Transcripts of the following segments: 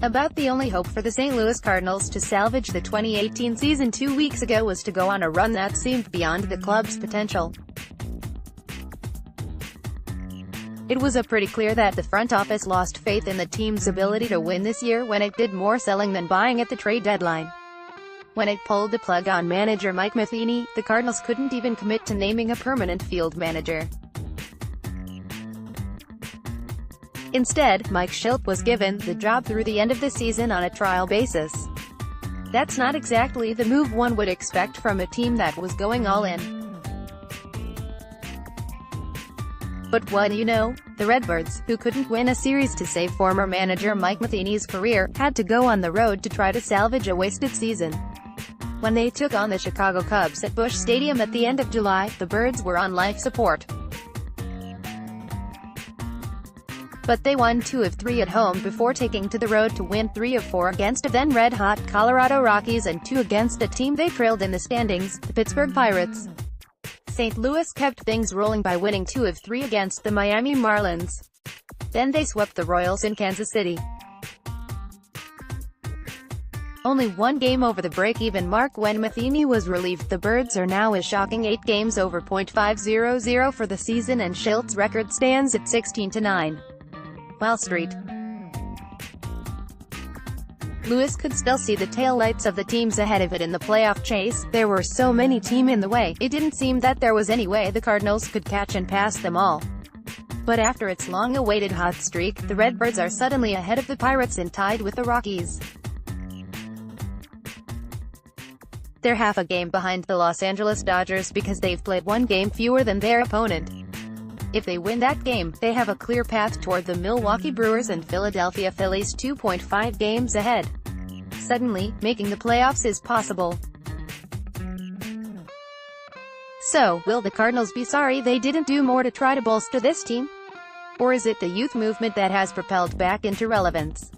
About the only hope for the St. Louis Cardinals to salvage the 2018 season 2 weeks ago was to go on a run that seemed beyond the club's potential. It was pretty clear that the front office lost faith in the team's ability to win this year when it did more selling than buying at the trade deadline. When it pulled the plug on manager Mike Matheny, the Cardinals couldn't even commit to naming a permanent field manager. Instead, Mike Shildt was given the job through the end of the season on a trial basis. That's not exactly the move one would expect from a team that was going all in. But what do you know? The Redbirds, who couldn't win a series to save former manager Mike Matheny's career, had to go on the road to try to salvage a wasted season. When they took on the Chicago Cubs at Busch Stadium at the end of July, the Birds were on life support. But they won 2 of 3 at home before taking to the road to win 3 of 4 against a then red-hot Colorado Rockies and 2 against a team they trailed in the standings, the Pittsburgh Pirates. St. Louis kept things rolling by winning 2 of 3 against the Miami Marlins. Then they swept the Royals in Kansas City. Only 1 game over the break-even mark when Matheny was relieved. The Birds are now a shocking 8 games over .500 for the season, and Shildt's record stands at 16-9. Wall Street. Louis could still see the taillights of the teams ahead of it in the playoff chase. There were so many teams in the way, it didn't seem that there was any way the Cardinals could catch and pass them all. But after its long-awaited hot streak, the Redbirds are suddenly ahead of the Pirates and tied with the Rockies. They're half a game behind the Los Angeles Dodgers because they've played 1 game fewer than their opponent. If they win that game, they have a clear path toward the Milwaukee Brewers and Philadelphia Phillies 2.5 games ahead. Suddenly, making the playoffs is possible. So, will the Cardinals be sorry they didn't do more to try to bolster this team? Or is it the youth movement that has propelled back into relevance?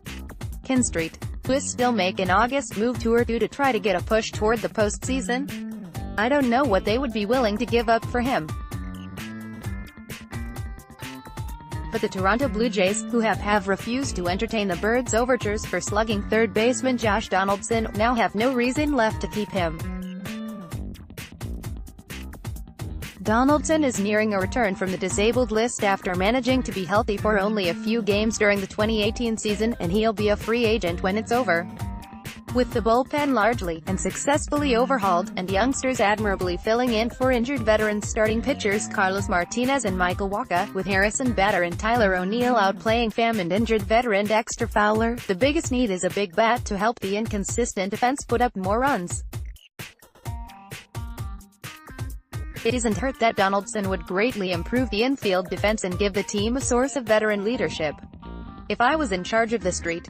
Can St. Louis still make an August move to or do to try to get a push toward the postseason? I don't know what they would be willing to give up for him. But the Toronto Blue Jays, who have refused to entertain the Birds' overtures for slugging third baseman Josh Donaldson, now have no reason left to keep him. Donaldson is nearing a return from the disabled list after managing to be healthy for only a few games during the 2018 season, and he'll be a free agent when it's over. With the bullpen largely and successfully overhauled, and youngsters admirably filling in for injured veterans starting pitchers Carlos Martinez and Michael Wacha, with Harrison Bader and Tyler O'Neill outplaying famed injured veteran Dexter Fowler, the biggest need is a big bat to help the inconsistent defense put up more runs. It isn't hurt that Donaldson would greatly improve the infield defense and give the team a source of veteran leadership. If I was in charge of the St.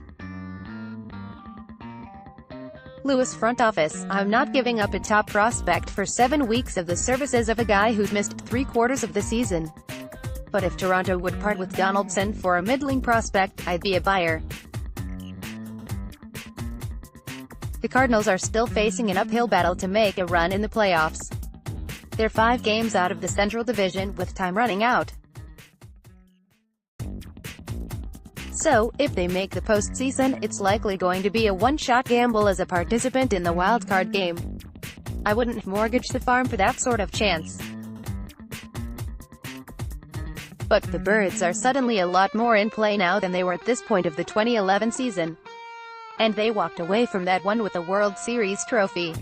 Louis front office, I'm not giving up a top prospect for 7 weeks of the services of a guy who's missed 3/4 of the season. But if Toronto would part with Donaldson for a middling prospect, I'd be a buyer. The Cardinals are still facing an uphill battle to make a run in the playoffs. They're 5 games out of the Central Division, with time running out. So, if they make the postseason, it's likely going to be a one-shot gamble as a participant in the wildcard game. I wouldn't mortgage the farm for that sort of chance. But the Birds are suddenly a lot more in play now than they were at this point of the 2011 season. And they walked away from that one with a World Series trophy.